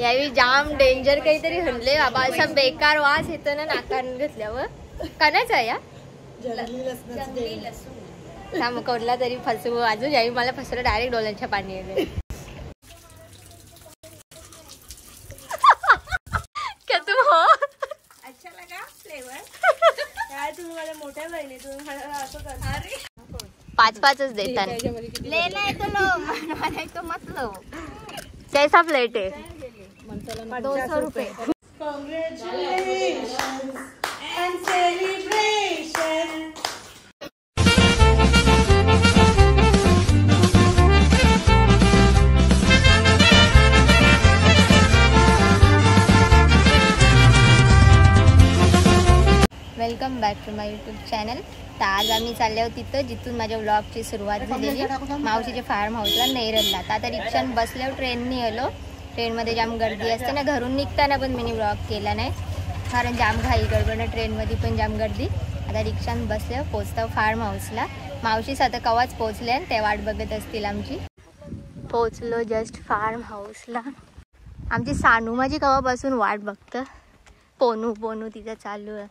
यावेळी जाम डेंजर काहीतरी हल्ले बाबा, असा बेकार वास येतो ना नाकारून घेतल्यावर. कणाच आहे या कोणला तरी फसवू. अजून यावेळी मला फसवलं, डायरेक्ट डोळ्यांच्या पाणी येते. क्या तुम हो? अच्छा लगा फ्लेवर यार. तुम्ही मला मोठ्या बहिणी, तुम्ही असं करता. अरे 5-5च देतात. लेना है तो लो, मनवाना है तो मत लो. कैसा प्लेट है? 200 रुपये. Congratulations and celebration. Welcome back to my YouTube channel. तर आज आम्ही चालले आहोत तिथं जिथून माझ्या व्लॉगची सुरुवात झालेली, मावशीच्या फार्म हाऊसला नेरलला. तर आता रिक्षान बसल्यावर ट्रेननी आलो. ट्रेनमध्ये जाम गर्दी असते ना, घरून निघताना पण मी व्लॉग केला नाही कारण जाम घाई गडबड. ट्रेनमध्ये पण जाम गर्दी. आता रिक्षान बसल्यावर पोचतो फार्म हाऊसला. मावशी आता कवाच पोचले आणि ते वाट बघत असतील आमची. पोचलो जस्ट फार्म हाऊसला. आमची सानू माझी कवापासून वाट बघतं. पोनू तिचं चालू आहे.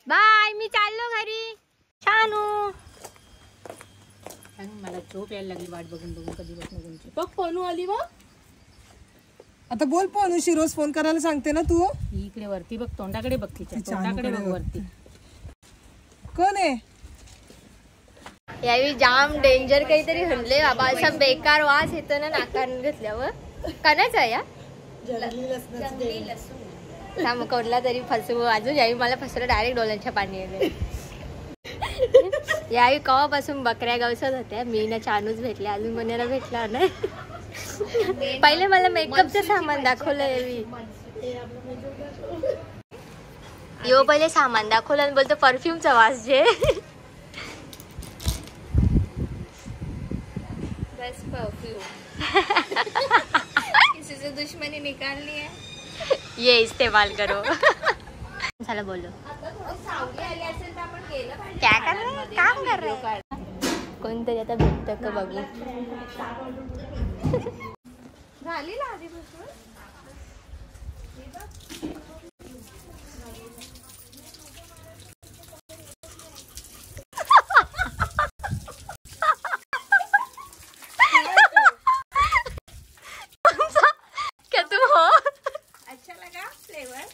बाय, मी चाललो घरी. छानू मला झोप यायला लागली वाट बघून बघून. कधी बघ बघ पोनू आली. मग आता बोल पोनूशी, रोज फोन करायला सांगते ना तू. इकडे वरती बघ, तोंडाकडे बघ, तिच्या तोंडाकडे बघ वरती. कोण आहे? यावेळी जाम डेंजर काहीतरी हल्ले बाबा, असा बेकार वास येतो ना नाकारून घेतल्यावर. कणाच आहे या कोणला तरी फसवू. अजून यावेळी मला फसवलं, डायरेक्ट डोळ्यांच्या पाणी येते. यावेळी कवापासून बकऱ्या गवसत होत्या. मी ना चानूच भेटले, अजून कोणाला भेटला नाही. पहिले मला मेकअपचं सामान दाखवलं यावेळी. यो पहिले सामान दाखवलं आणि बोलतो परफ्यूमचा वास जे. बस परफ्यूम किसी से दुश्मनी निकालनी है, ये इस्तेमाल करो. चला बोलो. क्या कर रहे हैं? काम कर रहे हैं. कोणतरी आता भेटतं का बघू. झाली ना आधीपासून. क्या तुम हो? अच्छा लगा फ्लेवर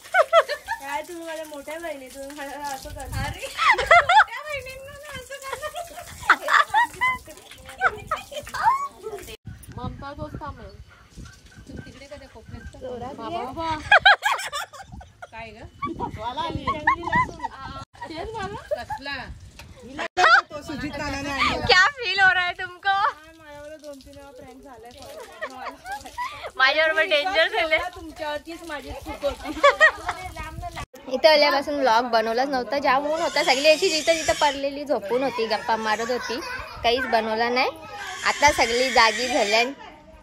यार. तुम्ही मला मोठ्या बहिणी, तुम्ही मला असं करता. अरे मोठ्या बहिणींना असं करता. ममता दोस्त थांबेल. तुम्ही तिकडे कधी कोकणात बाबा काय ग वाला आली तेच मला कसला तो सुजित नानाने आणला. क्या फील हो रहा है तुमको? माझ्यावर 2-3 वेळा प्रँक झालाय. माझ्यावर डेंजर झाले. तुमच्यावरतीच माझी चूक होती. इथं आल्यापासून व्लॉग बनवलाच नव्हता. जाम ऊन होता. सगळी अशी जिथं जिथं पडलेली झोपून होती, गप्पा मारत होती. काहीच बनवला नाही. आता सगळी जागी झाल्या,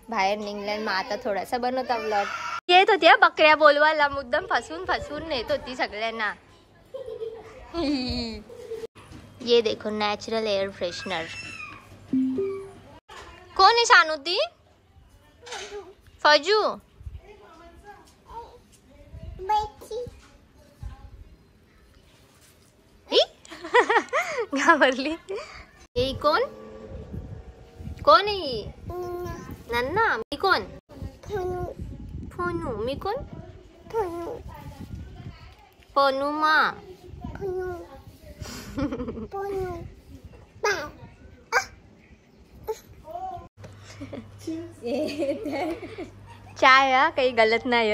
बाहेर निघल्या. मग आता थोडासा बनवता व्लॉग. येत होती बकऱ्या बोलवायला, मुद्दाम फसून नेत होती सगळ्यांना. ये देखो नेचुरल एयर फ्रेशनर. कौन है शानुती? फजू घाबरली. ये कोण कोण आहे? नन्ना. मी कोण? फोनू. मी कोण? पोनू मा. चाय काही गलत नाही.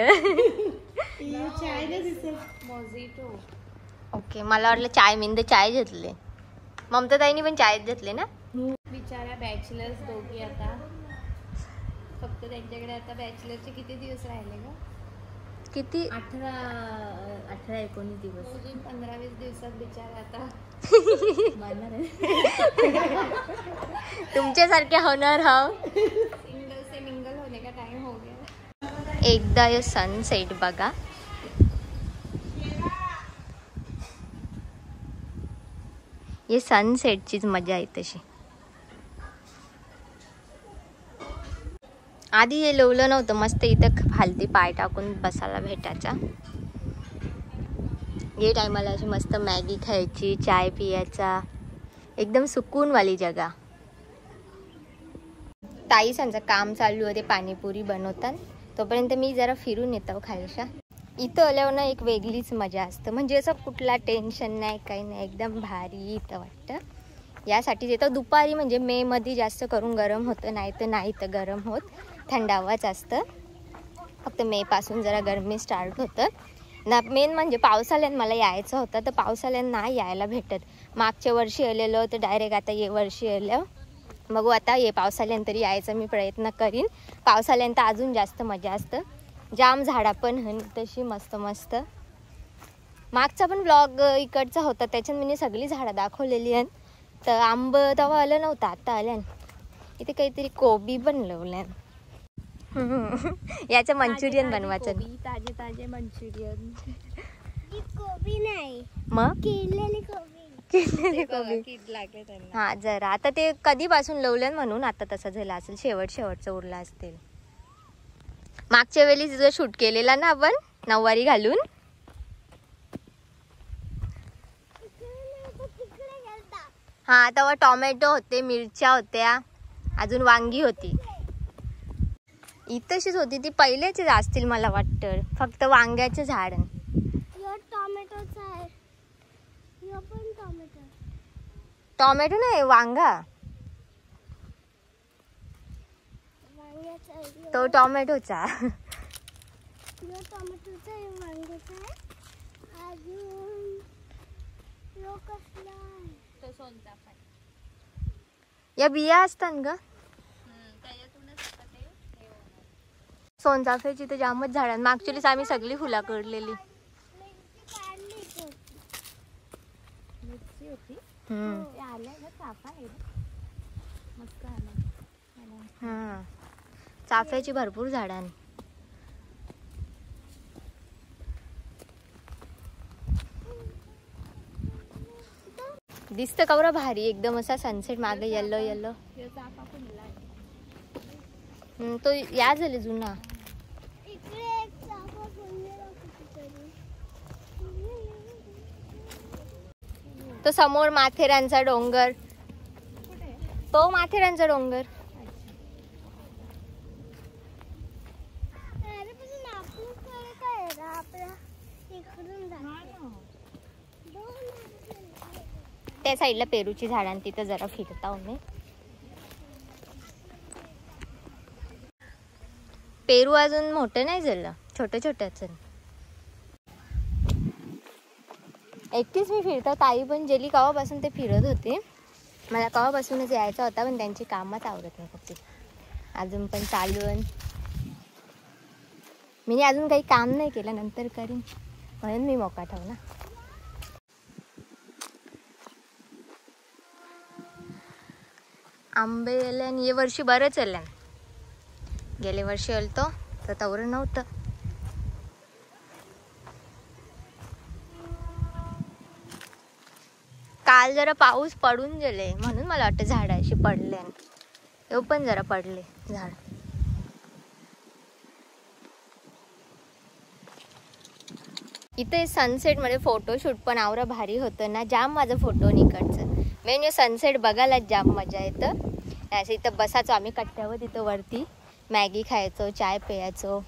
ओके, मला वाटलं चाय मिंद चाय घेतले. ममता ताईनी पण चाय घेतले ना. बिचारा बॅचलर्स दोघी. आता फक्त त्यांच्याकडे आता बॅचलरचे किती दिवस राहिले ग? किती? 18-19 दिवस. 15-20 दिवसात बिचारा आता तुमच्यासारख्या होणार. सिंगल से मिंगल होने का टाइम हो गया. एकदा सनसेट बघा. हे सनसेटचीच मजा आहे तशी. आधी हे लवलं नव्हतं, मस्त इथं खालती पाय टाकून बसायला भेटायचा. हे टायमाला अशी मस्त मॅगी खायची, चाय पियाचा, एकदम सुकूनवाली जगा. ताई सांचं काम चालू होते, पाणीपुरी बनवतात, तोपर्यंत मी जरा फिरून येतो खालशा. इथं आल्यावर ना एक वेगळीच मजा असतं, म्हणजे असं कुठला टेन्शन नाही, काही नाही, एकदम भारी इथं वाटतं. यासाठी येतं दुपारी, म्हणजे मे मध्ये जास्त करून गरम होतं, नाही तर गरम होत, थंडावाच असतं. फक्त मे पासून जरा गरमी स्टार्ट होतं ना. मेन म्हणजे पावसाळ्यात मला यायचं होतं, तर पावसाळ्यात नाही यायला भेटत. मागच्या वर्षी आलेलो तर डायरेक्ट आता ये वर्षी आलं. बघू आता ये पावसाळ्यात तरी यायचा मी प्रयत्न करीन. पावसाळ्यात अजून जास्त मजा असतं. जाम झाडा पण तशी मस्त मस्त. मागचा पण ब्लॉग इकडचा होता, त्याच्यात मी सगळी झाडं दाखवलेली आहेत. तर आंब तेव्हा आलं नव्हतं, आता आल्यान. इथे काहीतरी कोबी पण लावल्यान. याचं मंचुरियन बनवायचं. ताजे ताजे मंचुरियन. कोबी नाही, मग केलेली कोबी. हा जरा आता ते कधीपासून लावल्यान म्हणून आता तसं झालं असेल, शेवटचं उरला असतील. मागच्या वेळी तुझं शूट केलेला ना आपण नऊवारी घालून. हा तेव्हा टोमॅटो होते, मिरच्या होत्या, अजून वांगी होती. इथशीच होती ती, पहिलेच असतील मला वाटतं, फक्त वांग्याचे झाड. टोमॅटोचा आहे, पण टोमॅटो नाही, वांगा. तो टोमॅटोचा. टोमॅटोचा आहे, वांग्याचा आहे. अजून कसला आहे, तो सोनचाफा. या बिया असतात ग सोनचाफ्याची, तर जामच झाड. मागच्याच आम्ही सगळी फुला काढलेली. चाफ्याची भरपूर झाडांनी. दिसतं कवरा भारी एकदम असा सनसेट मागे येलो येलो. तो या झाले जुना. तो समोर माथेरानचा डोंगर, तो माथेरानचा डोंगर. त्या साईडला पेरूची झाडां, तिथं जरा फिरता मी. पेरू अजून मोठं नाही झालं, छोटं छोटंच. एकटीच मी फिरता, ताई पण गेली कवापासून ते फिरत होते. मला कवापासूनच यायचा होता, पण त्यांची कामच आवडत नाही होती. अजून पण चालू आहे. मी अजून काही काम नाही केलं, नंतर करीन म्हणून मी मोका ठेवला. आंबे आल्यान ये वर्षी बरंच आल्यान. गेले वर्षी आलतो तर तेवढं नव्हतं. काल जरा पाऊस पडून गेले म्हणून मला वाटतं झाड अशी पडले. ते पण जरा पडले झाड. इथे सनसेट मध्ये फोटोशूट पण आवरा भारी होतं ना. जाम माझं फोटो निकडचं. मेन सनसेट बघायला जाम मजा येतं. असं इथं बसायचो आम्ही कट्ट्यावर, तिथं वरती मॅगी खायचो, चाय प्यायचो,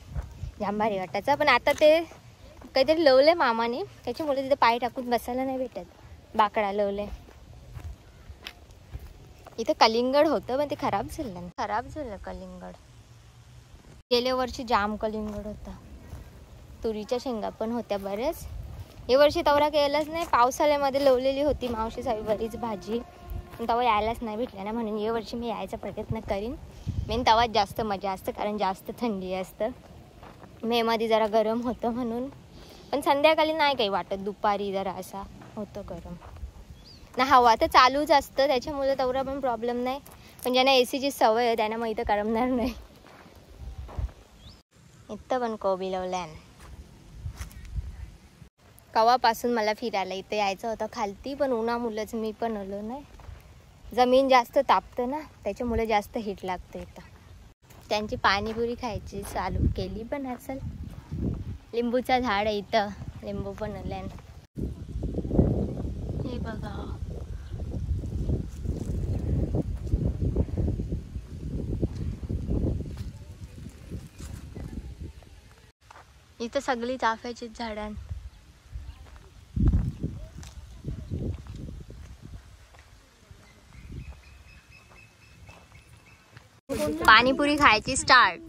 जाम भारी वाटायचं. पण आता ते काहीतरी लवलंय मामाने, त्याच्यामुळे तिथं पाय टाकून बसायला नाही भेटत. बाकडा लवले. इथं कलिंगड होतं पण ते खराब झालं कलिंगड. गेल्या वर्षी जाम कलिंगड होता. तुरीच्या शेंगा पण होत्या बऱ्याच. हे वर्षी तवरा केलाच नाही. पावसाळ्यामध्ये लवलेली होती मावशी सावी बरीच भाजी, पण तवा यायलाच नाही भेटल्या ना. म्हणून या वर्षी मी यायचा प्रयत्न करीन. मेन तवाच जास्त मजा असतं, कारण जास्त थंडी असतं. मे मध्ये जरा गरम होतं म्हणून. पण संध्याकाळी नाही काही वाटत, दुपारी जरा असा होतं गरम ना. हवा तर चालूच असतं, त्याच्यामुळे तेवढा पण प्रॉब्लेम नाही. पण ज्यांना एसीची सवय आहे त्यांना मग इथं करमणार नाही. इथं पण कोबी लावल्यान. कवापासून मला फिरायला इथे यायचं होतं खालती, पण उन्हामुळेच मी पण आलो नाही. जमीन जास्त तापतं ना, त्याच्यामुळे जास्त हीट लागतं इथं. त्यांची पाणीपुरी खायची चालू केली पण असेल. लिंबूचं झाड आहे इथं, लिंबू पण आले. हे बघा इथं सगळी चाफ्याची झाडां. पाणीपुरी खायची स्टार्ट.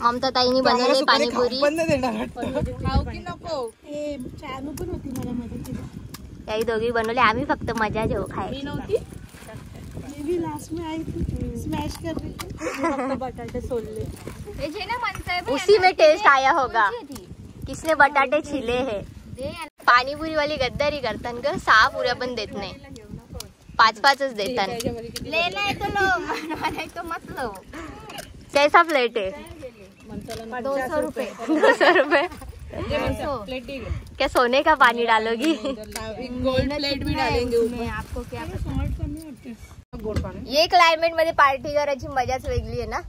ममता ताईनी बनवली पाणीपुरी. त्याही दोघी बनवले, आम्ही फक्त मजा घेऊ खायची. उसी में टेस्ट आया होगा. किसने बटाटे छिले है. पाणीपुरी वाली गद्दारी करतात ग. 6 पुऱ्या पण देत नाही, 5-5च देतात. कैसा प्लेट है? 200 रुपए. 200 रुपए. क्या सोने का पानी डालोगी? गोल्ड प्लेट भी डालेंगे ऊपर. आपको क्या ये क्लायमेट मध्ये पार्टी करायची मजाच वेगळी आहे ना.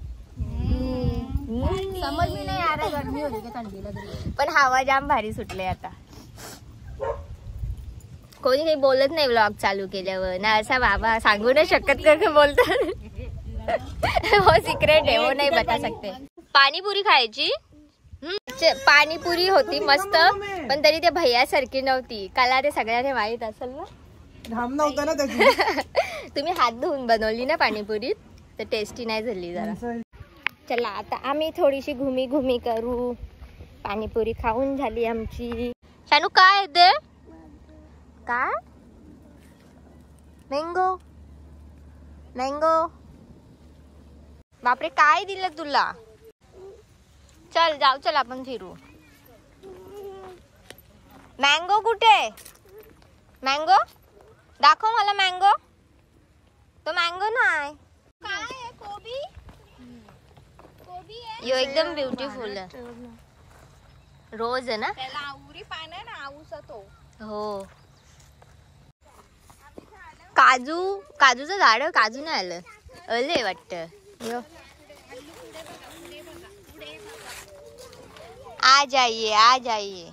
समज मी नाही आ रहा गर्मी होती की थंडी लग रही, पण हवा जाम भारी सुटले आता. कोणी काही बोलत नाही व्लॉग चालू केल्यावर ना. असा बाबा सांगू नाही शकत का बोलतात. वो सिक्रेट है, वो नहीं बता सकते. पाणीपुरी खायची. पाणीपुरी होती मस्त, पण तरी ते भैयासारखी नव्हती. काला ते सगळ्यांना माहित असेल ना. घाम नव्हता ना त्याची. तुम्ही हात धुवून बनवली ना पाणीपुरी, तर टेस्टी नाही झाली जरा. चला आता आम्ही थोडीशी घुमी करू. पाणीपुरी खाऊन झाली आमची. शानू काय आहे ते? काय? मँगो. मँगो. बापरे, काय दिलं तुला? चल जाऊ, चल आपण फिरू. मँगो कुठे? मँगो दाखव मला. मँगो तो मँगो नाही. काय आहे? कोबी. कोबी आहे. यो एकदम ब्युटिफुल आहे. रोज आहे ना. त्याला आवरी पान आहे ना, आऊसा तो. हो. काजूचं झाड. काजू नाही आलं, अले वाटतं. यो आ जाइए, आ जाइए.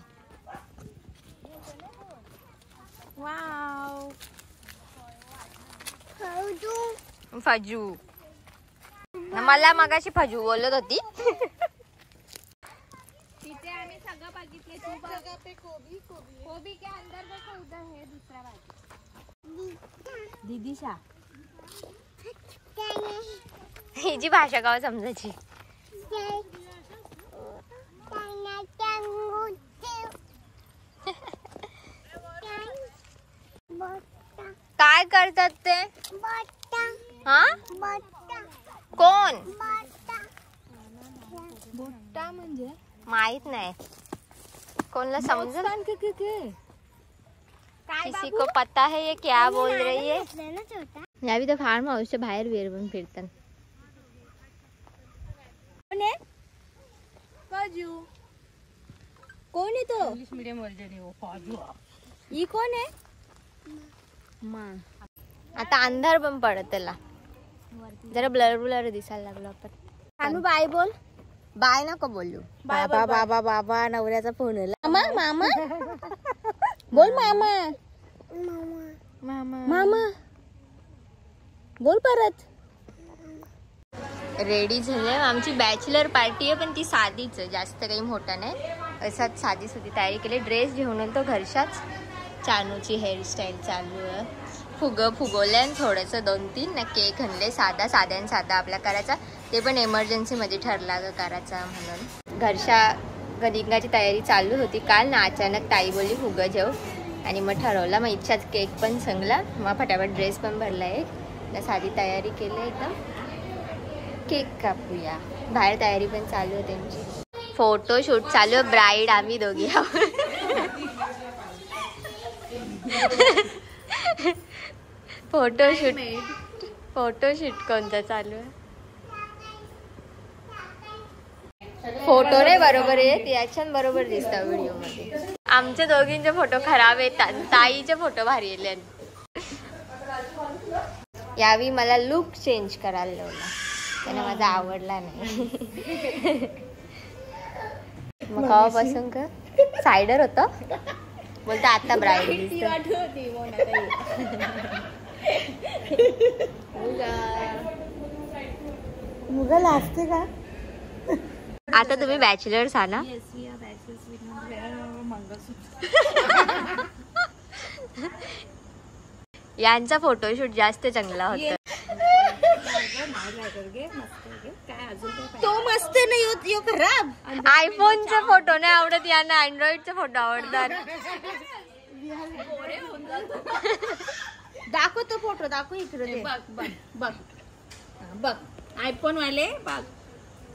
वाव. फजू. मला मगाशी फजू बोलत होती. तिथे आम्ही सगळं बघितले. कोबी के अंदर देखो, उधर है दूसरा भाजी. दीदीशा हिची भाषा का समजायची. काय करतात ते? हा कोण? भुट्टा म्हणजे माहित नाही कोणला समजल. किसी को पता है ये क्या बोल रही है. यावी तर फार्म हाऊसच्या बाहेर वेर पण फिरतात. काजू. कोण आहे तो? इंग्लिश मीडियम वर्जन आहे. काजू. ही कोण आहे? आता अंधार पण पडत त्याला, जरा ब्लर दिसायला लागलो आपण. अनु बाय बोल. बाय नको बोलू. बाबा बाबा बाबा नवऱ्याचा फोन आला. मामा मामा बोल. मामा मामा मामा बोल परत. रेडी झाले. आमची बॅचलर पार्टी आहे, पण ती साधीच आहे, जास्त काही मोठा नाही. असाच साधी सुधी तयारी केली. ड्रेस घेऊन आलो तो घरच्याच. चानूची हेअरस्टाईल चालू आहे. फुगवले आणि थोडंसं 2-3 ना केक आणले. साधा आपला करायचा, ते पण एमर्जन्सीमध्ये ठरला ग करायचा म्हणून. घरच्या गदिंगाची तयारी चालू होती काल ना. अचानक ताई बोलली फुगं जेव, आणि मग ठरवला. मग इच्छाच केक पण संगला. मग फटाफट ड्रेस पण भरला एक ना. साधी तयारी केली एकदम. केक कापूया. बाहेर तयारी पण चालू आहे त्यांची. फोटोशूट चालू आहे. ब्राईड आम्ही दोघी आहोत. फोटोशूट कोणता चालू आहे? फोटो रे बरोबर आहे. याच्यात बरोबर दिसतं व्हिडिओ मध्ये. आमचे दोघींचे फोटो खराब येतात, ताईचे फोटो भारी येले. यावेळी मला लुक चेंज करायला लावला, त्याने माझा आवडला नाही. मग केव्हापासून का सायडर होतं बोलता आता ब्राईड मुगल असते का? आता तुम्ही बॅचलर्स आहा ना? यांचा फोटोशूट जास्त चांगला होता. तो मस्त नाही होत यो खराब. आयफोनचे फोटो नाही आवडत यांना, अँड्रॉइडचे फोटो आवडतात. दाखव तो फोटो, दाखव इकडे. बघ बघ बघ बघ आयफोन वाले बघ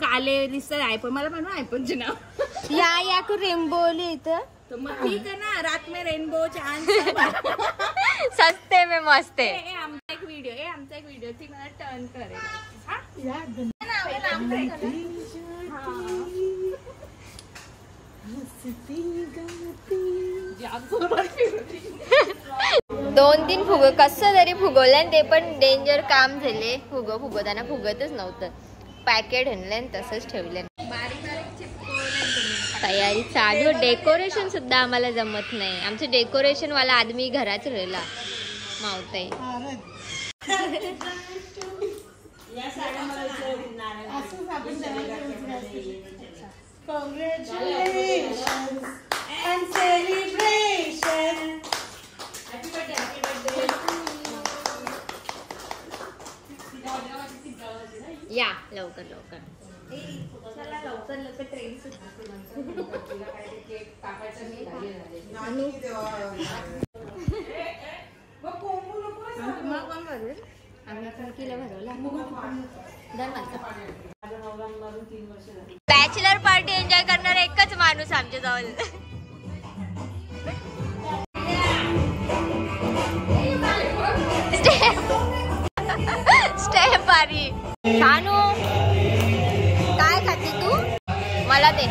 काले दिसतात. आयफोन मला म्हणून आयफोनचे नाव या को रेनबो इथं. तो मग ठीक आहे ना, रात में रेनबो चांद सस्ते में मस्त है. आमचा एक व्हिडिओ ती मला टर्न करेल. दोन तीन फुग कसं तरी फुगवलं, ते पण डेंजर काम झाले. फुगवताना फुगतच नव्हतं, पॅकेट आणलं तसंच ठेवलं. तयारी चालू. डेकोरेशन सुद्धा आम्हाला जमत नाही. आमचे डेकोरेशन वाला आदमी घराच राहिला मावताई. या लवकर लवकर. बॅचलर पार्टी एन्जॉय करणार एकच माणूस आमच्या जवळ. स्टेप बारी. शानू काय खाते तू? मला दे.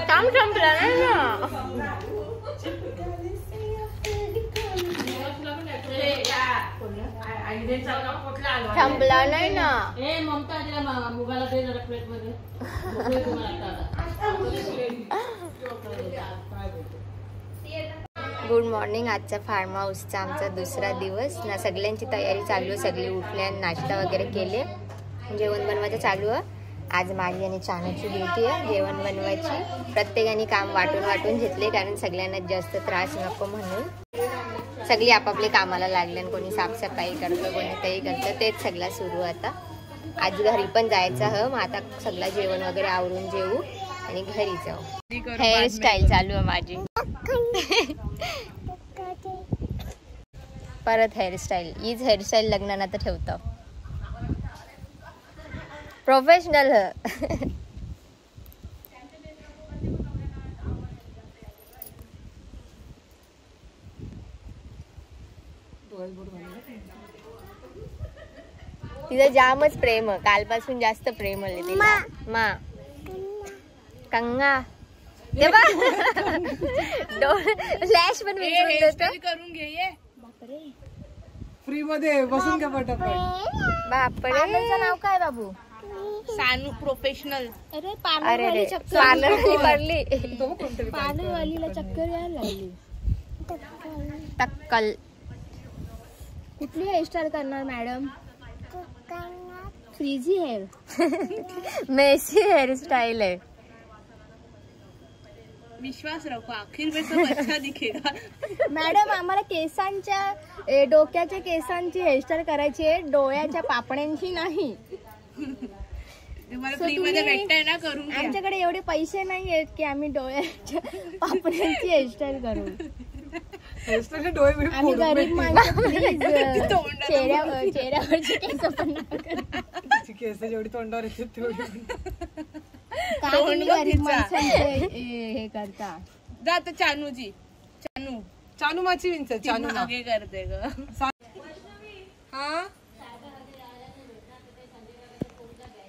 काम संपलं नाही ना. संपला नाही ना. Good morning. आजचा फार्म हाऊसचा आमचा दुसरा दिवस ना. सगळ्यांची तयारी चालू आहे. सगळे उठल्या, नाश्ता वगैरे केले, जेवण बनवायचं चालू आहे. आज माझी आणि चानूची ड्युटी आहे जेवण बनवायची. प्रत्येकाने काम वाटून घेतले, कारण सगळ्यांना जास्त त्रास नको म्हणून. सगळी आपापले कामाला लागले. कोणी साफसफाई करतं, कोणी काही करतं, तेच सगळं सुरू आता. आज घरी पण जायचं ह. मग आता सगळं जेवण वगैरे आवरून जेवू आणि घरी जाऊ. हेअरस्टाईल चालू आहे माझी. परत हेअरस्टाईल. हीच हेअरस्टाईल लग्नाला तर ठेवतो. प्रोफेशनल ह. तिचं जामच प्रेम. कालपासून जास्त प्रेम आले तिला. मा कंगा लॅश पण करून घे. फ्री मध्ये बसून का पटापट. बापरे. नाव काय बाबू? सानू प्रोफेशनल. अरे पार्लरवाली पडली. पार्लरवालीला चक्कर यायला लागली. टक्कल. कुठली हेअरस्टाईल करणार मॅडम? फ्रीझी हेअर. मेसी हेअरस्टाईल आहे. विश्वास रखो, आखिर में सब अच्छा दिखेगा. मॅडम आम्हाला केसांच्या, डोक्याच्या केसांची हेअरस्टाईल करायची आहे, डोळ्याच्या पापण्यांची नाही. आमच्याकडे एवढे पैसे नाही आहेत की आम्ही डोळ्याच्या पापण्यांची हेअरस्टाईल करू. आम्ही गरीब माणसं. चेहऱ्यावरची केस पण केस जेवढी तोंडावर येते तेवढी. गरीब माणसांचे हे करता. जात चानूजी. चानू चानू माची विंच चानू मा मागे करते ग. हाँ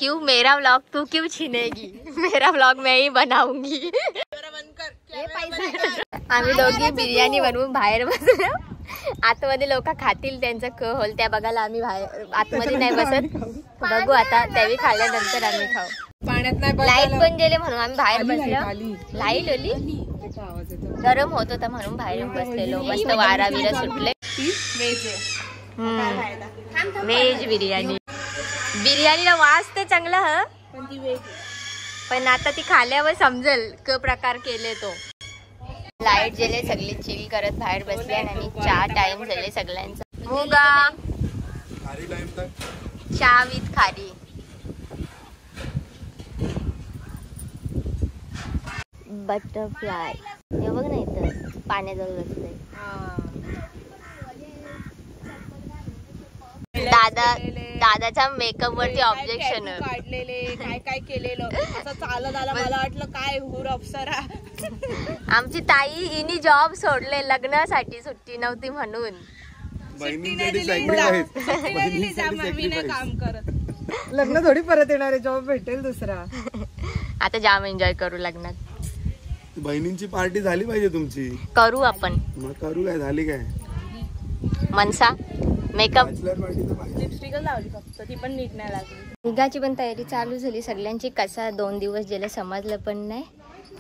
क्यों मेरा व्लॉग तू क्यों छीनेगी? मेरा व्लॉग मैं ही बनाऊंगी. आम्ही दोघी बिर्याणी बनवून बाहेर बसलो. आतमध्ये लोक खातील त्यांचा क होल त्या बघायला आम्ही बाहेर आतमध्ये नाही बसत. बघू आता त्यावेळी खाल्ल्यानंतर आम्ही खाऊ. पाण्यात नाही लाईट बसायला. पण गेले म्हणून आम्ही बाहेर आली बसलो. लाईट आली त्याचा आवाज येतो. गरम होत होता म्हणून बाहेर बसलेलो. मस्त वारा विरा सुटले. व्हेज बिर्याणी. बिर्याणीला वास ते चांगला ह पण आता ती खाल्यावर समजेल क प्रकार केले तो. लाईट गेले सगळे चिल करत बाहेर बसले आणि चहा टाइम झाले सगळ्यांचा. हो गा चहा विथ खारी. बटरफ्लाय हे बघ नाही तर पाण्याजवळ बसले. दादाच्या मेकअप वरती ऑब्जेक्शन काढलेले काय काय केलेलं असं चालत आला. मला वाटलं काय हुर अप्सरा. आमची ताई हिनी जॉब सोडले लग्नासाठी. सुट्टी नव्हती म्हणून. काम करत लग्न थोडी परत येणार आहे. जॉब भेटेल दुसरा. आता जाम एन्जॉय करू लग्नात. बहिणींची पार्टी झाली पाहिजे तुमची. करू आपण. मग करू काय झाली काय मनसा मेकअप लिपस्टिक लावली फक्त ती पण नीट नाही लागली. निघाची पण तयारी चालू झाली सगळ्यांची. कसा 2 दिवस गेला समजलं पण नाही.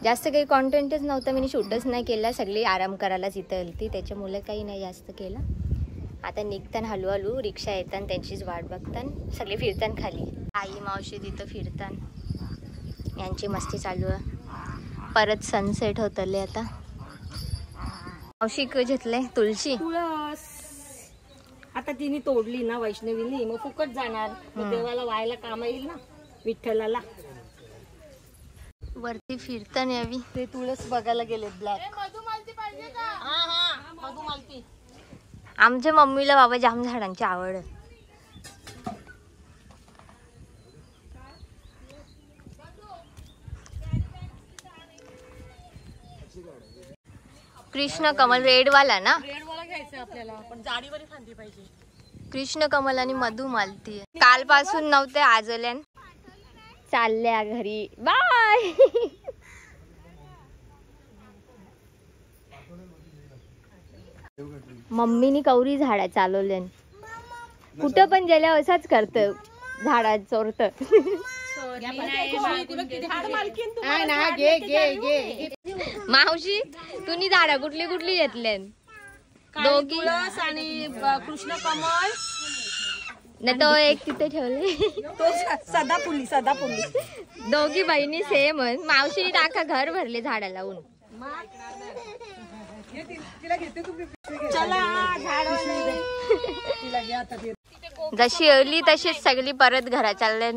जास्त काही कॉन्टेंटच नव्हतं. मी शूटच नाही केला. सगळी आराम करायलाच इथं आलती त्याच्यामुळे काही नाही जास्त केलं. आता निघताना हळूहळू रिक्षा येताना त्यांचीच वाट बघताना सगळे फिरताना खाली. आई मावशी तिथं फिरताना यांची मस्ती चालू आहे. परत सनसेट होतले आता. मावशी घेतलंय तुळशी. तुळस आता तिने तोडली ना वैष्णवीनी मग फुकट जाणार. देवाला व्हायला काम येईल ना विठ्ठलाला. वरती फिरताना यावी. ते तुळस बघायला गेले ब्लॅक. मधुमालती. आमच्या मम्मीला बाबा जाम झाडांची आवड. कृष्ण कमल रेड वाला ना. रेडवाला घ्यायचं आपल्याला पण जाडीवाली फांदी पाहिजे. कृष्ण कमल आणि मधु मालती. कालपासून नव्हते आजल्यान. चालल्या घरी. बाय. मम्मीनी कवरी झाडा चालवल्यान. कुठं पण गेल्या असाच करत. झाडा चोरत. मावशी तुम्ही झाडा कुठली कुठली घेतल्यान? दोघी आणि कृष्ण कमळ नाही तो एक तिथे ठेवले. सदाफुली दोघी बहिणी सेम. मावशीने टाका घर भरले झाडा लावून. जशी आली तशीच सगळी परत घरा चालल्या.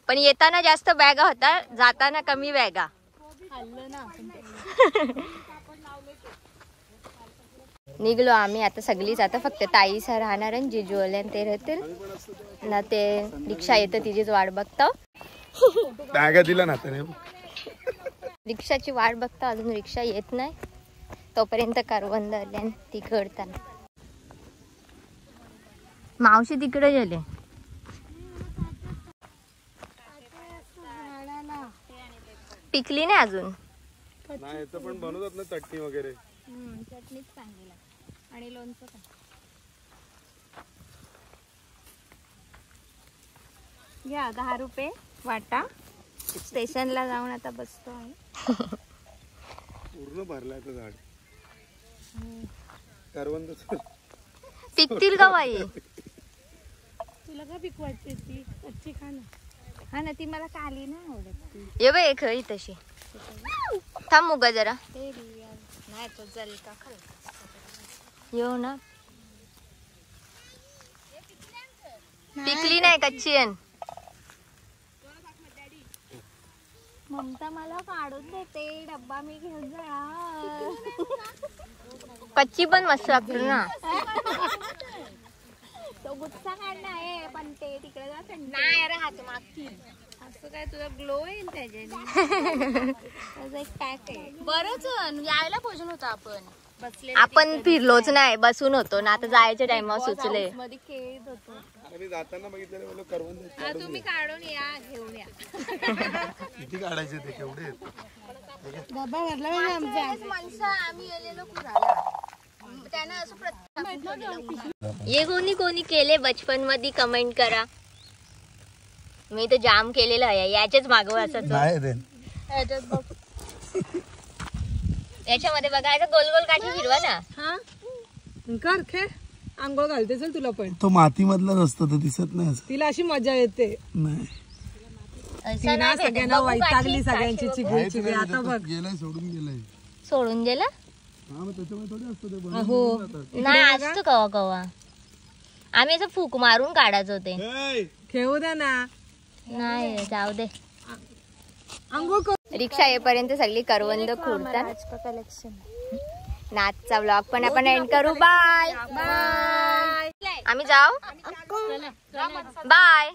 पण येताना जास्त बॅगा होता. जाताना कमी बॅगा. निघलो आम्ही आता सगळीच. आता फक्त ताईसा राहणार आणि जिजू आल्या ते राहतील ना. ते रिक्षा येतं तिचीच वाट बघता. बॅगा दिला ना त्याने. रिक्षाची वाट बघता अजून रिक्षा येत नाही. तोपर्यंत करवंद आल्या ती करताना. मावशी तिकडे गेले. पिकली नाही अजून. नाही पण बनवतात ना चटणी वगैरे. चटणीच चांगली आणि लोणचं पण. घ्या 10 रुपये वाटा. स्टेशनला जाऊन आता बसतो आम्ही. पूर्ण भरलाय तो झाड. करवंद पिकतील का बाई? तुला का पिकवायची ती कच्ची खा ना. हा ना ती मला काली नाही आवडत. ये बाई खरी तशी. थांब मुगा जरा. नाही तो जल का खाल येऊ ना. पिकली नाही कच्ची आहे. ममता मला काढून देते डब्बा मी घेऊन जा. कच्ची पण मस्त लागते ना. तो गुच्छा काढला आहे पण ते तिकडे जात नाही राहत मागची. असं काय तुला ग्लो येईल त्याच्याने. एक पॅक आहे. बरंच यायला पोहोचून होतं आपण. आपण फिरलोच नाही, बसून होतो ना. आता जायच्या टाइमावर सुचले. मध्ये खेळत होतो. मी जाताना बघितलं बोललो करवंद तुम्ही काढून या, घेऊन या. किती काढायचे ते केवढे आहेत? डबा भरला म्हणजे आमचा. माणसं आम्ही गेलेलो कुराला. त्यांना असं हे कोणी कोणी केले बचपन मध्ये कमेंट करा. मी तर जाम केलेलं आहे. याच्याच मागव असं याच्यामध्ये बघायचं गोल गोल काठी फिरवा ना. कर खेळ, आंघोळ घालते चल तुला पण. तो माती मधलाच असतो, तो दिसत नाही असं. तिला अशी मजा येते. नाही ती ना सगळ्यांना वैतागली सगळ्यांची चिगळी. आता बघ गेलाय, सोडून गेलाय. सोडून गेला. हा मग त्याच्यामुळे थोडी असतं ते हो नाही असतो कवा कवा. आम्ही असं फूक मारून काढायचं होते. खेळू द्या ना. नाही जाऊ दे. आंघोळ कर. रिक्षा येईपर्यंत सगळी करवंद खुडतात. कलेक्शन. नाचचा व्लॉग पण आपण एंड करू. Bye bye. आम्ही जाऊ. बाय.